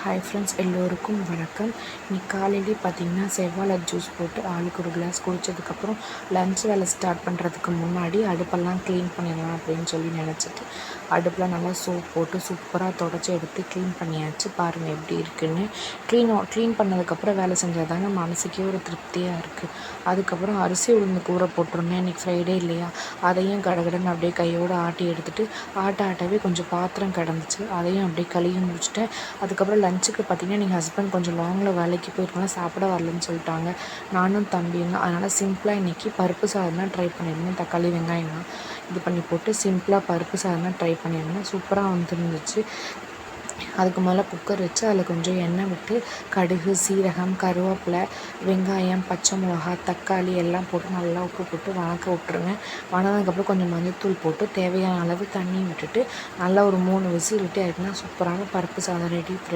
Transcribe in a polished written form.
Hi friends, எல்லோருக்கும் வணக்கம். இன்னைக்கு காலையிலே பார்த்தீங்கன்னா செவ்வாழை ஜூஸ் போட்டு ஆளுக்கு ஒரு கிளாஸ் குடித்ததுக்கப்புறம் லன்ச் வேலை ஸ்டார்ட் பண்ணுறதுக்கு முன்னாடி அடுப்பெல்லாம் க்ளீன் பண்ணிடலாம் அப்படின்னு சொல்லி நினச்சிட்டு அடுப்பில் நல்லா சோப் போட்டு சூப்பராக தொடச்சி எடுத்து க்ளீன் பண்ணியாச்சு. பாருங்கள் எப்படி இருக்குன்னு. க்ளீன் பண்ணதுக்கப்புறம் வேலை செஞ்சால் தாங்க மனசுக்கே ஒரு திருப்தியாக இருக்குது. அதுக்கப்புறம் அரிசி உளுந்து ஊற போட்டிருந்தேன். இன்றைக்கி ஃப்ரைடே இல்லையா, அதையும் கடகடன்னு அப்படியே கையோடு ஆட்டி எடுத்துகிட்டு ஆட்டவே கொஞ்சம் பாத்திரம் கிடந்துச்சு, அதையும் அப்படியே கழுவி முடிச்சிட்டேன். அதுக்கப்புறம் லஞ்சுக்கு பார்த்திங்கன்னா எங்கள் ஹஸ்பண்ட் கொஞ்சம் லாங்கில் வேலைக்கு போயிருக்காங்க, சாப்பிட வரலன்னு சொல்லிட்டாங்க. நானும் தம்பியும் தான். அதனால் சிம்பிளாக இன்றைக்கி பருப்பு சாதம் தான் ட்ரை பண்ணியிருந்தேன். தக்காளி வெங்காயம்லாம் இது பண்ணி போட்டு சிம்பிளாக பருப்பு சாதம் தான் ட்ரை பண்ணியிருந்தேன். சூப்பராக வந்துருந்துச்சு. அதுக்கு மேலே குக்கர் வச்சு அதில் கொஞ்சம் எண்ணெய் விட்டு கடுகு, சீரகம், கருவேப்பிலை, வெங்காயம், பச்சை மிளகா, தக்காளி எல்லாம் போட்டு நல்லா உப்பு போட்டு வதக்க விட்டுருங்க. வதங்கினதுக்கப்புறம் கொஞ்சம் மஞ்சள்தூள் போட்டு தேவையான அளவு தண்ணி விட்டுட்டு நல்லா ஒரு 3 விசில் விட்டு ஆகிட்டுனா சூப்பரான பருப்பு சாதம் ரெடி.